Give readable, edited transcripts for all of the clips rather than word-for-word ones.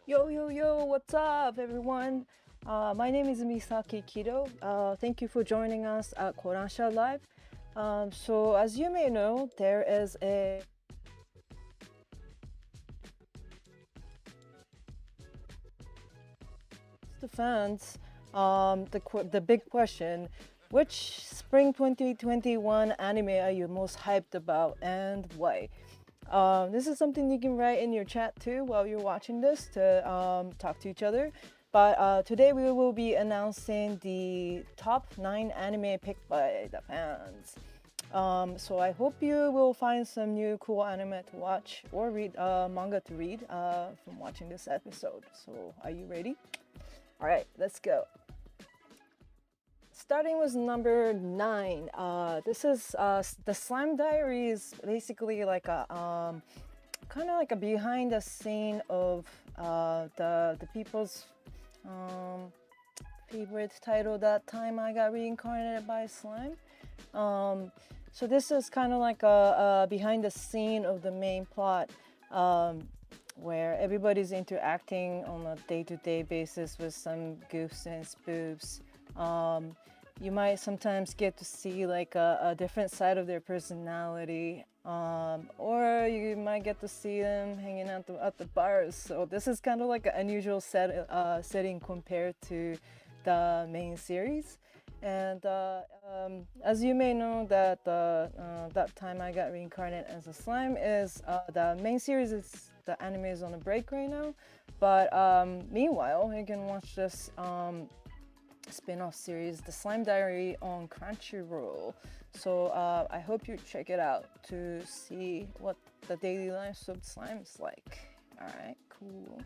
Yo, yo, yo, what's up, everyone? My name is Misaki Kido. Thank you for joining us at Kodansha Live. So, as you may know, there is a the fans. The big question: which spring 2021 anime are you most hyped about, and why? This is something you can write in your chat too while you're watching this to talk to each other. But today we will be announcing the top 9 anime picked by the fans. So I hope you will find some new cool anime to watch or read manga to read from watching this episode. So are you ready? All right, let's go. Starting with number 9. This is the Slime Diaries. Basically, like a kind of like a behind the scene of the people's um, favorite title that time I got reincarnated by slime. So this is kind of like a behind the scene of the main plot, where everybody's interacting on a day-to-day basis with some goofs and spoofs. You might sometimes get to see like a different side of their personality, or you might get to see them hanging out at the bars. So this is kind of like an unusual setting compared to the main series. And as you may know, that time I got reincarnated as a slime is the main series is the anime is on a break right now. But meanwhile, you can watch this spin-off series, The Slime Diary, on Crunchyroll. So I hope you check it out to see what the daily lives of slime is like. All right, cool.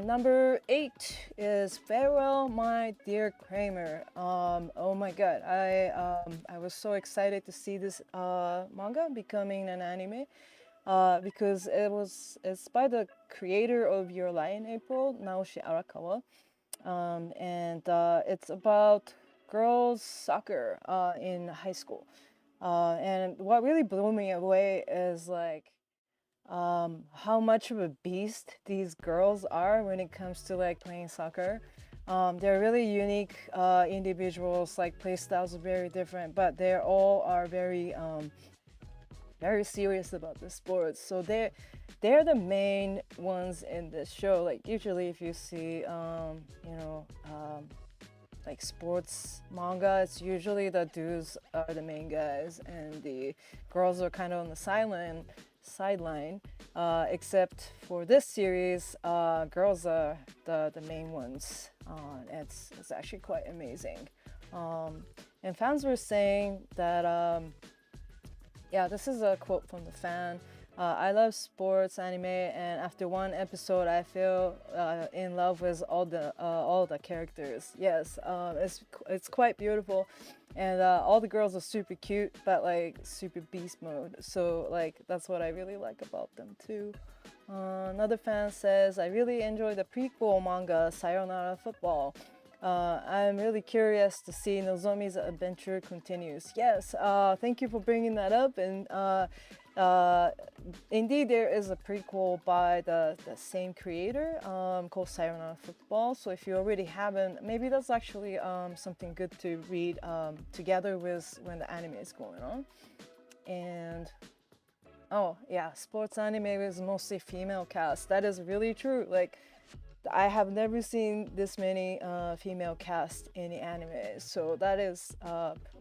Number 8 is Farewell, My Dear Kramer. Oh my god, I was so excited to see this manga becoming an anime. Because it's by the creator of Your Lie in April, Naoshi Arakawa, and it's about girls soccer in high school. And what really blew me away is like how much of a beast these girls are when it comes to like playing soccer. They're really unique individuals. Like play styles are very different, but they all are very serious about the sports. So they're the main ones in this show. Like usually, if you see like sports manga, it's usually the dudes are the main guys and the girls are kind of on the sideline. Except for this series, girls are the main ones. It's actually quite amazing. And fans were saying that yeah, this is a quote from the fan. I love sports anime, and after one episode, I feel in love with all the characters. Yes, it's quite beautiful, and all the girls are super cute, but like super beast mode. So like that's what I really like about them too. Another fan says, I really enjoy the prequel manga Sayonara Football. I'm really curious to see Nozomi's adventure continues. Yes, thank you for bringing that up. And indeed, there is a prequel by the same creator called Sayonara Football. So if you already haven't, maybe that's actually something good to read together with when the anime is going on. And oh yeah, sports anime is mostly female cast. That is really true. Like I have never seen this many female cast in the anime, so that is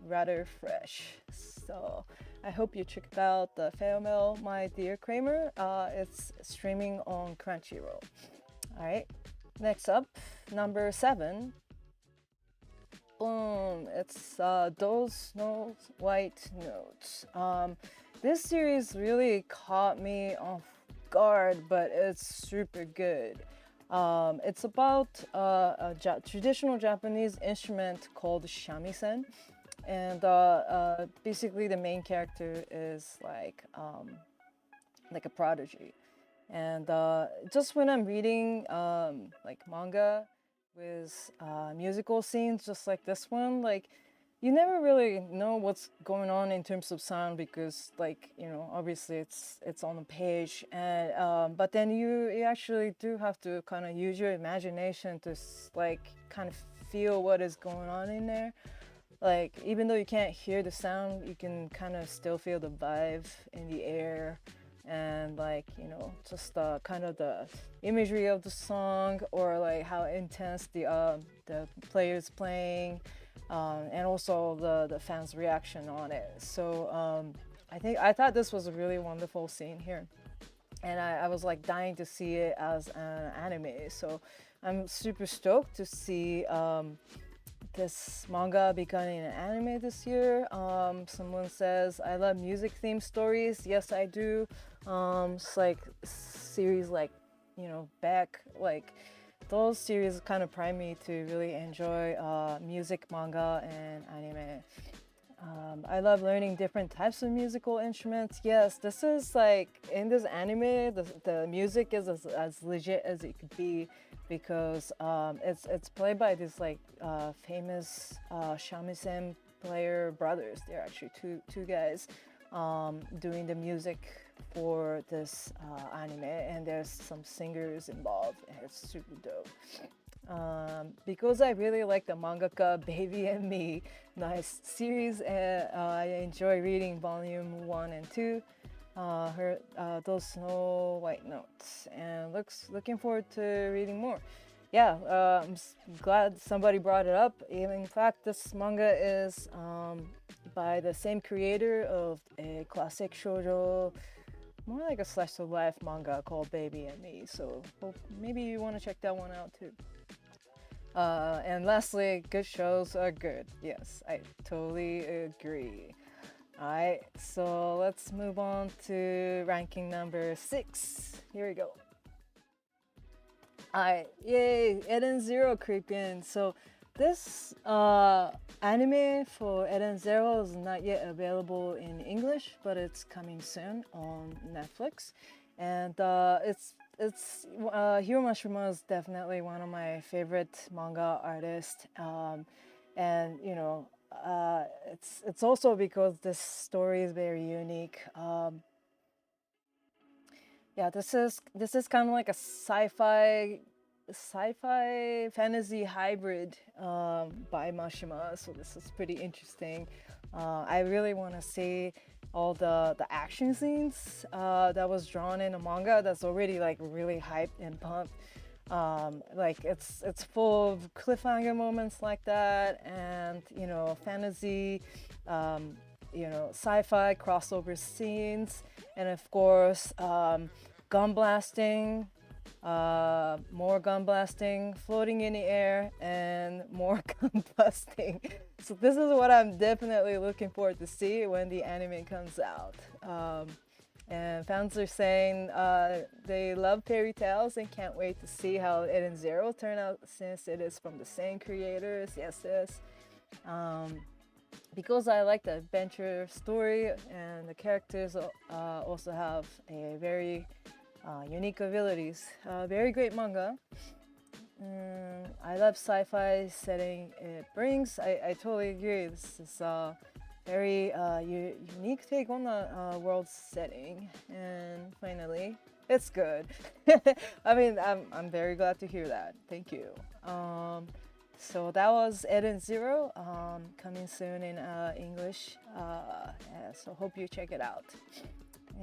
rather fresh. So I hope you check out the Farewell, My Dear Kramer. It's streaming on Crunchyroll. All right, next up, number 7. Boom! It's Those Snow White Notes. This series really caught me off guard, but it's super good. It's about traditional Japanese instrument called shamisen, and basically the main character is like a prodigy. And just when I'm reading like manga with musical scenes, just like this one, like you never really know what's going on in terms of sound because, like, you know, obviously it's on the page, and but then you actually do have to kind of use your imagination to like kind of feel what is going on in there. Like, even though you can't hear the sound, you can kind of still feel the vibe in the air, and like, you know, just kind of the imagery of the song, or like how intense the players playing, and also the fans reaction on it. So I thought this was a really wonderful scene here, and I was like dying to see it as an anime. So I'm super stoked to see this manga becoming an anime this year. Someone says, I love music themed stories. Yes, I do. It's like series like, you know, Beck, like those series kind of prime me to really enjoy music, manga, and anime. I love learning different types of musical instruments. Yes, this is like in this anime, the music is as legit as it could be because it's played by these like famous shamisen player brothers. They're actually two guys doing the music for this anime, and there's some singers involved, and it's super dope. Because I really like the mangaka Baby and Me nice series, and I enjoy reading volume 1 and 2. Those Snow White Notes, and looking forward to reading more. Yeah, I'm glad somebody brought it up. In fact, this manga is by the same creator of a classic shoujo, more like a slice of life manga called Baby and Me. So maybe you want to check that one out too. And lastly, good shows are good. Yes, I totally agree. Alright, so let's move on to ranking number 6. Here we go. Alright, yay, Edin Zero creep in. So this anime for Edin Zero is not yet available in English, but it's coming soon on Netflix. And it's Hiro Mashima is definitely one of my favorite manga artists, and you know, it's also because this story is very unique. Yeah, this is kind of like a sci-fi fantasy hybrid by Mashima, so this is pretty interesting. I really want to see all the action scenes that was drawn in the manga that's already like really hyped and pumped. Like it's full of cliffhanger moments like that, and you know, fantasy, you know, sci-fi crossover scenes, and of course gun blasting, more gun blasting, floating in the air, and more gun blasting. So this is what I'm definitely looking forward to see when the anime comes out. And fans are saying they love fairy tales and can't wait to see how Edin Zero turn out since it is from the same creators. Yes, yes. Because I like the adventure story, and the characters also have a very unique abilities. Very great manga. I love sci-fi setting it brings. I totally agree. This is a very unique take on the world setting, and finally, it's good. I mean, I'm very glad to hear that. Thank you. So that was Edin Zero, coming soon in English. Yeah, so hope you check it out.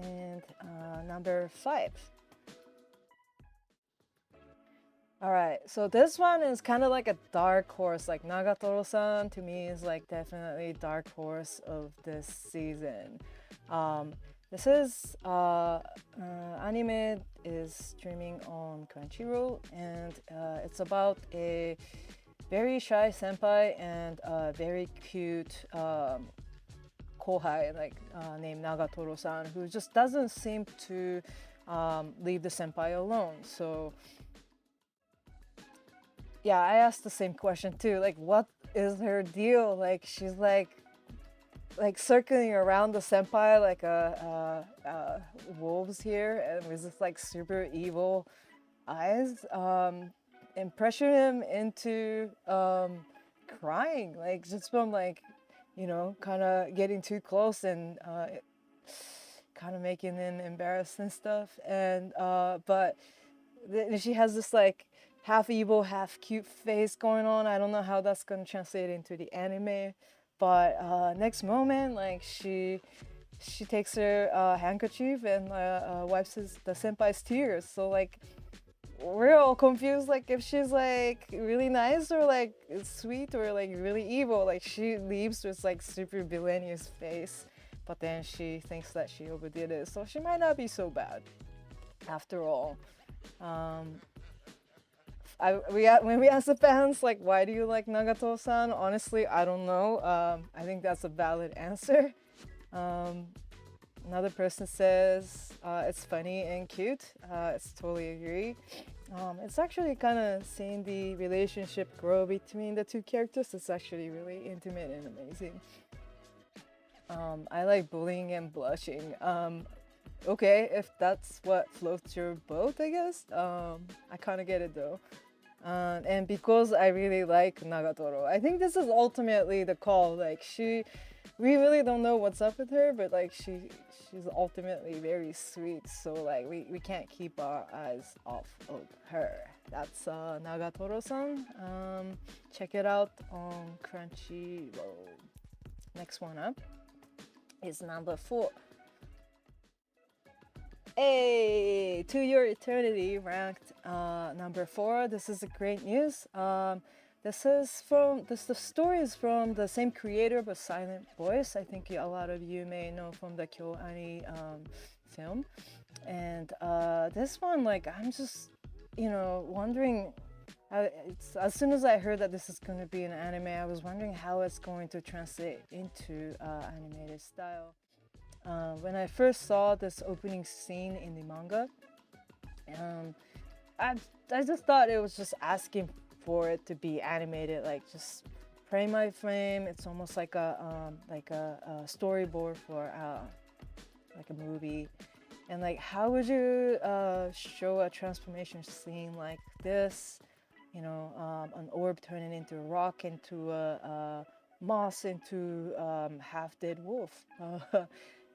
And number 5. All right, so this one is kind of like a dark horse. Like Nagatorosan to me is like definitely dark horse of this season. This is anime is streaming on Crunchyroll, and it's about a very shy senpai and a very cute kohai, like named Nagatoro-san, who just doesn't seem to leave the senpai alone. So yeah, I asked the same question too. Like, what is her deal? Like, she's like circling around the senpai like wolves here, and with this like super evil eyes, and pressure him into crying, like just from like you know, kind of getting too close and kind of making them embarrassed and stuff. And but she has this like half evil, half cute face going on. I don't know how that's gonna translate into the anime, but next moment, like she takes her handkerchief and wipes the senpai's tears. So like we're all confused, like if she's like really nice or like sweet or like really evil. Like she leaves with like super villainous face, but then she thinks that she overdid it, so she might not be so bad after all. Um, when we ask the fans like why do you like Nagato-san, honestly I don't know. I think that's a valid answer. Um, Another person says it's funny and cute. It's totally agree. It's actually kind of seeing the relationship grow between the two characters. It's actually really intimate and amazing. I like bullying and blushing. Okay, if that's what floats your boat, I guess. I kind of get it though. And because I really like Nagatoro, I think this is ultimately the call. Like we really don't know what's up with her, but like she's ultimately very sweet. So like we can't keep our eyes off of her. That's Nagatoro-san. Check it out on Crunchyroll. Next one up is number 4. Hey, To Your Eternity ranked number 4. This is a great news. The story is from the same creator but silent voice. I think a lot of you may know from the KyoAni film. And this one, like, I'm just, wondering. As soon as I heard that this is going to be an anime, I was wondering how it's going to translate into animated style. When I first saw this opening scene in the manga, I just thought it was just asking for it to be animated, like just frame by frame. It's almost like a storyboard for like a movie. And like, how would you show a transformation scene like this? An orb turning into a rock, into a moss, into half-dead wolf,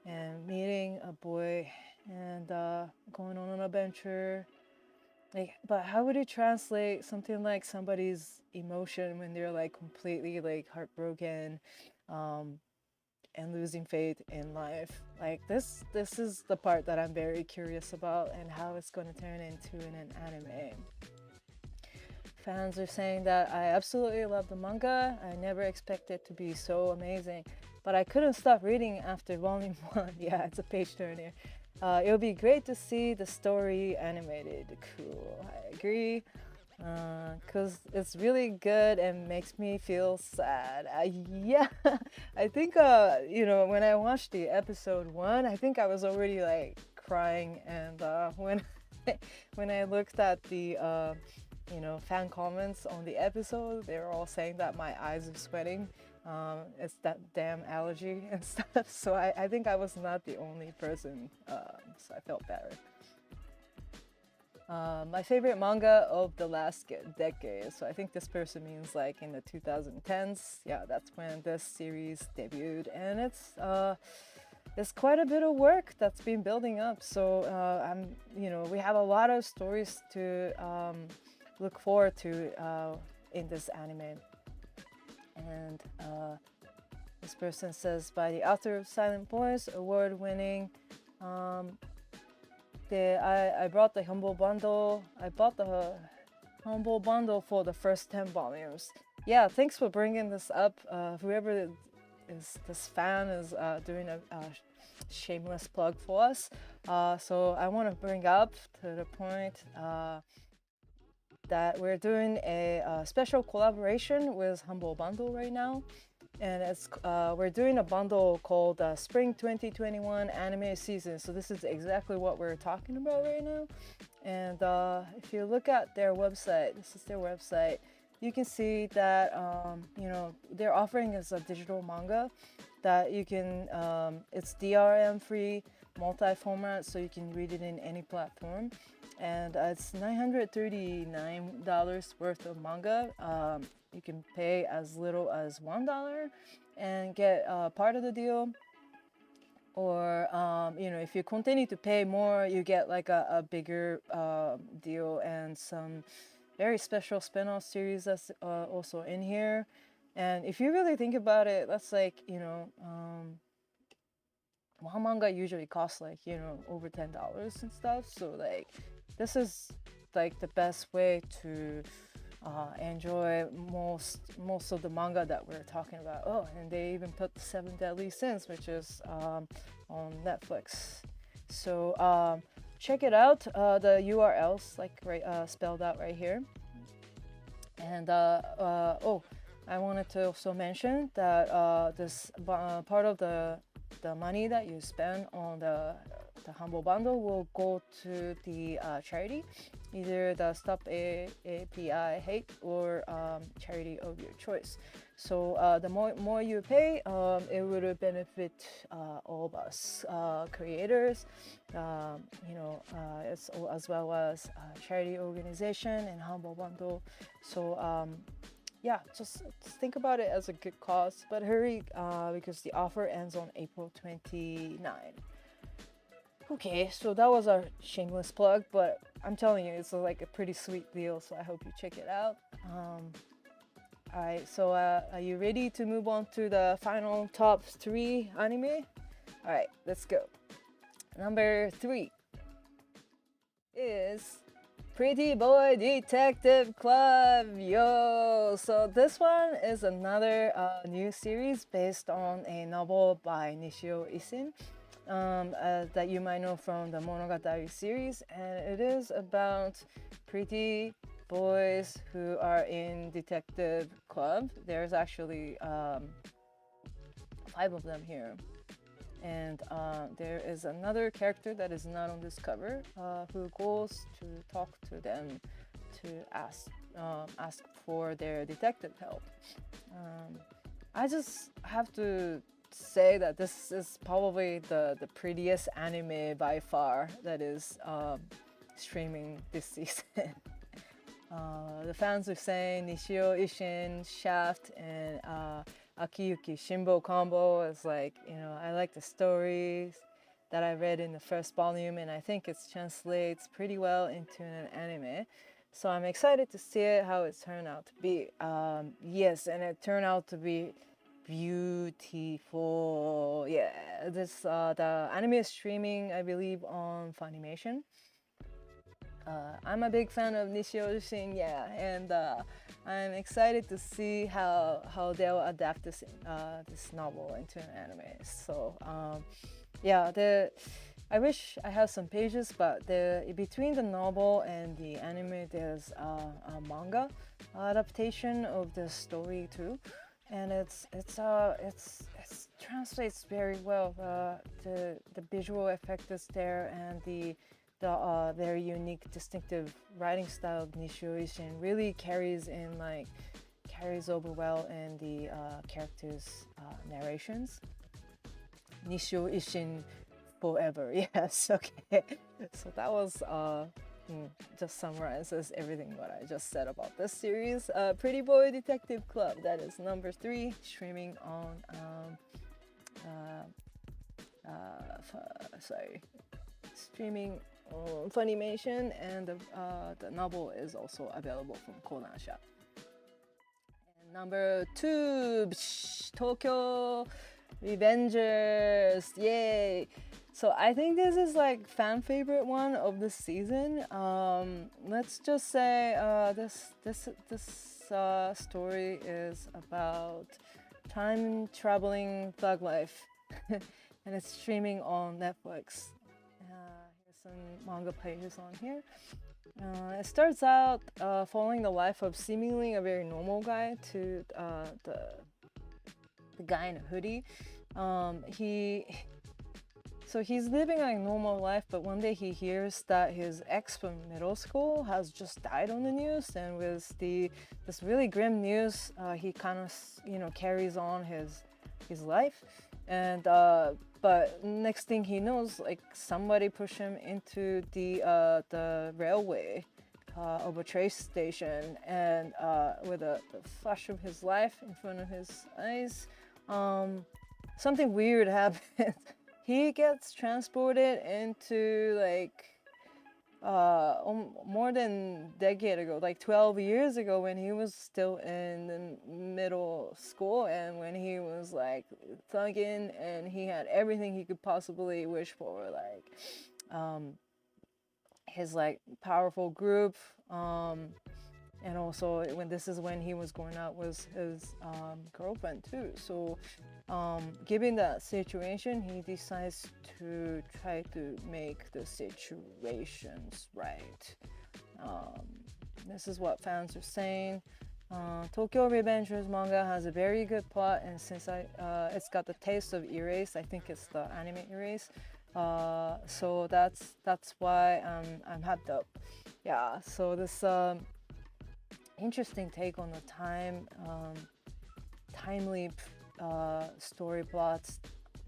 and meeting a boy and going on an adventure. Like, but how would you translate something like somebody's emotion when they're like completely like heartbroken, and losing faith in life? Like this is the part that I'm very curious about, and how it's going to turn into an anime. Fans are saying that I absolutely love the manga. I never expected it to be so amazing, but I couldn't stop reading after volume 1. Yeah, it's a page turner. It would be great to see the story animated. Cool, I agree. Because it's really good and makes me feel sad. Yeah, I think, when I watched the episode 1, I think I was already like crying. And when I looked at the fan comments on the episode, they were all saying that my eyes are sweating. It's that damn allergy and stuff. So I think I was not the only person, so I felt better. My favorite manga of the last decade. So I think this person means like in the 2010s. Yeah, that's when this series debuted, and it's quite a bit of work that's been building up. So we have a lot of stories to look forward to in this anime. And this person says, by the author of Silent Voice, award-winning. I brought the humble bundle. I bought the humble bundle for the first 10 volumes. Yeah, thanks for bringing this up. Whoever is this fan is doing a shameless plug for us. So I want to bring up to the point that we're doing a special collaboration with Humble Bundle right now, and we're doing a bundle called Spring 2021 Anime Season. So this is exactly what we're talking about right now. And if you look at their website, this is their website, you can see that they're offering us a digital manga that you can. It's DRM free, multi-format, so you can read it in any platform. and it's $939 worth of manga. You can pay as little as $1 and get part of the deal, or if you continue to pay more, you get like a bigger deal and some very special spin-off series that's also in here. And if you really think about it, that's like one manga usually costs like over $10 and stuff. So like this is like the best way to enjoy most of the manga that we're talking about. Oh, and they even put the Seven Deadly Sins, which is on Netflix. So check it out. The URL's like spelled out right here. And I wanted to also mention that this part of the money that you spend on the Humble Bundle will go to the charity, either the Stop API Hate or charity of your choice. So the more you pay, it would benefit all of us creators, as well as charity organization and Humble Bundle. So yeah, just think about it as a good cause, but hurry because the offer ends on April 29. Okay, so that was our shameless plug, but I'm telling you, it's like a pretty sweet deal, so I hope you check it out. Alright, so are you ready to move on to the final top 3 anime? Alright, let's go. Number 3 is Pretty Boy Detective Club. Yo! So this one is another new series based on a novel by Nishio Isin that you might know from the Monogatari series, and it is about pretty boys who are in detective club. There's actually 5 of them here. And there is another character that is not on this cover who goes to talk to them to ask for their detective help. I just have to say that this is probably the prettiest anime by far that is streaming this season. The fans are saying Nishio Ishin, Shaft, and Akiyuki Shimbo combo is like, I like the stories that I read in the first volume, and I think it translates pretty well into an anime. So I'm excited to see it, how it turned out to be. Yes, and it turned out to be beautiful. Yeah, the anime is streaming, I believe, on Funimation. I'm a big fan of Nishio Ishin, yeah, and I'm excited to see how they'll adapt this novel into an anime. So yeah, I wish I had some pages, but between the novel and the anime, there's a manga adaptation of the story too, and it translates very well. The visual effect is there, and the very unique, distinctive writing style of Nishio Ishin really carries over well in the characters' narrations. Nishio Ishin forever. Yes, okay. So that was just summarizes everything what I just said about this series. Pretty Boy Detective Club. That is number 3, streaming on streaming on Funimation, and the novel is also available from Kodansha. And number 2, Tokyo Revengers. Yay! So I think this is like fan favorite one of this season. Let's just say this story is about time traveling thug life, and it's streaming on Netflix. Here's some manga pages on here. It starts out following the life of seemingly a very normal guy to the guy in a hoodie. He's living a normal life, but one day he hears that his ex from middle school has just died on the news, and with this really grim news, he kind of carries on his life, and but next thing he knows, like somebody pushed him into the railway of a train station, and with a flash of his life in front of his eyes, something weird happens. He gets transported into like more than a decade ago, like 12 years ago, when he was still in the middle school, and when he was like thugging and he had everything he could possibly wish for, like his like powerful group, and also when he was going out with his girlfriend too. So given that situation, he decides to try to make the situations right. This is what fans are saying. Tokyo Revengers manga has a very good plot, and since it's got the taste of Erase, I think it's the anime Erase. So that's why I'm hyped up. Yeah. So this interesting take on the time leap story plots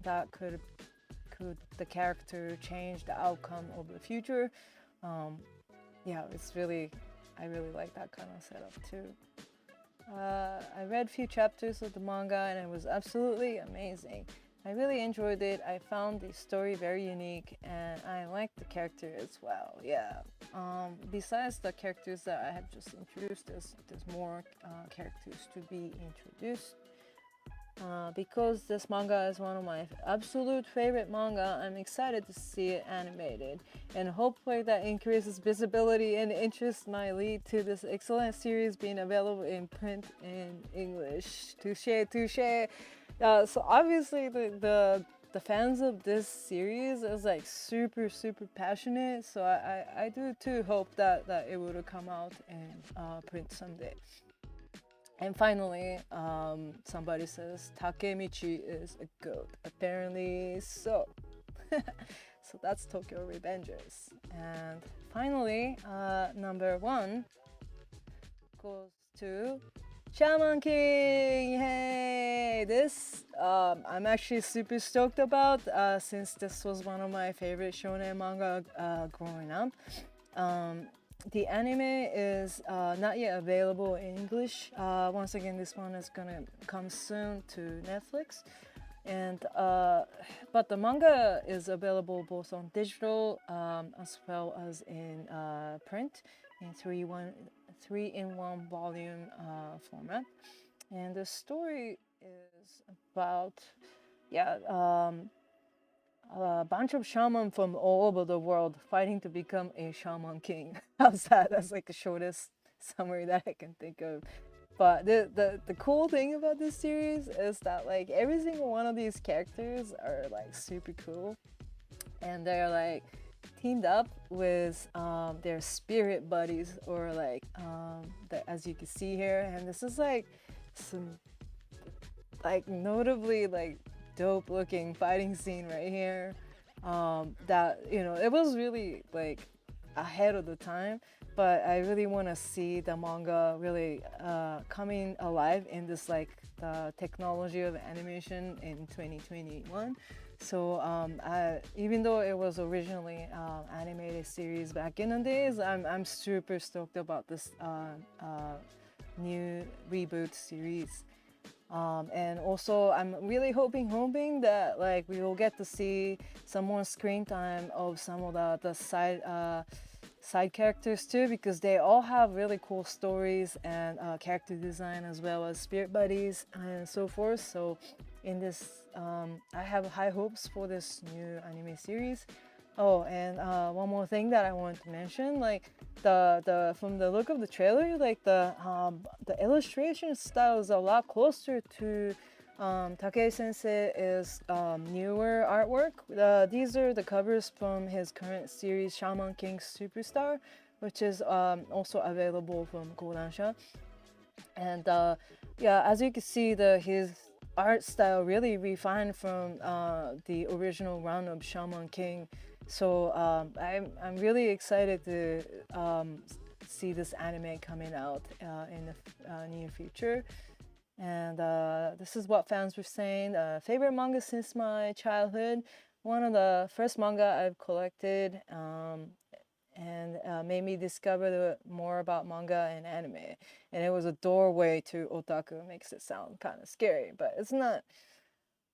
that could the character change the outcome of the future. Yeah, I really like that kind of setup too. I read a few chapters of the manga and it was absolutely amazing. I really enjoyed it. I found the story very unique and I liked the character as well. Yeah. Besides the characters that I have just introduced, there's more characters to be introduced. Because this manga is one of my absolute favorite manga, I'm excited to see it animated, and hopefully that increases visibility and interest might lead to this excellent series being available in print in English. Touche, touche. So obviously the fans of this series is like super passionate, so I do too hope that it would come out in print someday. And finally, somebody says Takemichi is a goat. Apparently so. So that's Tokyo Revengers. And finally, number 1 goes to Shaman King. Hey, this I'm actually super stoked about, since this was one of my favorite shonen manga growing up. The anime is not yet available in English. Once again, this one is gonna come soon to Netflix, and but the manga is available both on digital as well as in print in 3-in-1 volume format. And the story is about a bunch of shaman from all over the world fighting to become a shaman king. How's that? That's like the shortest summary that I can think of. But the cool thing about this series is that like every single one of these characters are like super cool, and they're like teamed up with their spirit buddies, or like as you can see here. And this is like some like notably like dope looking fighting scene right here, that it was really like ahead of the time, but I really want to see the manga really coming alive in this like the technology of animation in 2021. So even though it was originally animated series back in the days, I'm super stoked about this new reboot series. And also I'm really hoping that like we will get to see some more screen time of some of the side characters too, because they all have really cool stories and character design, as well as spirit buddies and so forth. So in this I have high hopes for this new anime series. Oh, and one more thing that I wanted to mention, like the from the look of the trailer, like the illustration style is a lot closer to Takei Sensei's newer artwork. These are the covers from his current series, Shaman King Superstar, which is also available from Kodansha. And as you can see, his art style really refined from the original run of Shaman King. So I'm really excited to see this anime coming out in the near future. And this is what fans were saying. Favorite manga since my childhood. One of the first manga I've collected, and made me discover more about manga and anime. And it was a doorway to otaku. Makes it sound kind of scary, but it's not.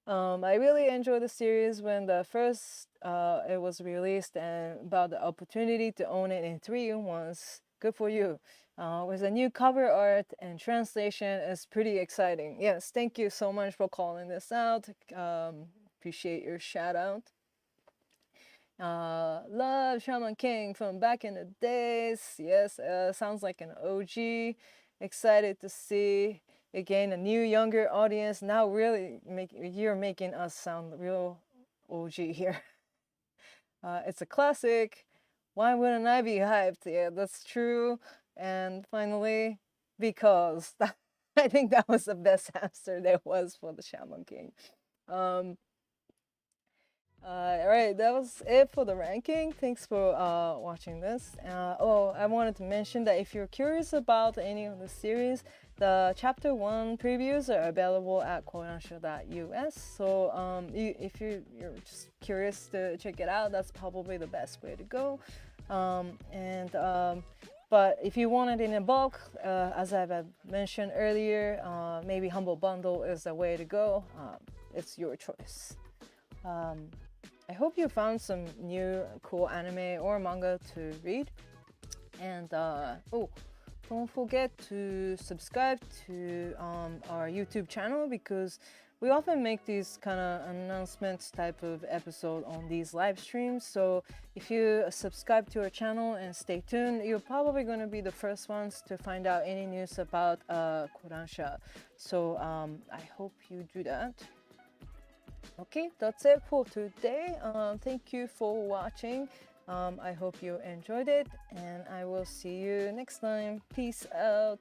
I really enjoyed the series when the first it was released, and about the opportunity to own it in 3 months. Good for you. With the new cover art and translation, is pretty exciting. Yes, thank you so much for calling this out. Appreciate your shout out. Love Shaman King from back in the days. Yes, sounds like an OG. Excited to see again a new younger audience. Now really you're making us sound real OG here. It's a classic. Why wouldn't I be hyped? Yeah, that's true. And finally, because I think that was the best answer there was for the Shaman King. All right, that was it for the ranking. Thanks for watching this. Oh, I wanted to mention that if you're curious about any of the series, the chapter 1 previews are available at kodansha.us. So if you're just curious to check it out, that's probably the best way to go. But if you want it in a bulk, as I've mentioned earlier, maybe Humble Bundle is the way to go. It's your choice. I hope you found some new cool anime or manga to read. And don't forget to subscribe to our YouTube channel, because we often make these kind of announcements type of episode on these live streams. So if you subscribe to our channel and stay tuned, you're probably going to be the first ones to find out any news about Kodansha. So I hope you do that. Okay, that's it for today. Thank you for watching. I hope you enjoyed it, and I will see you next time. Peace out.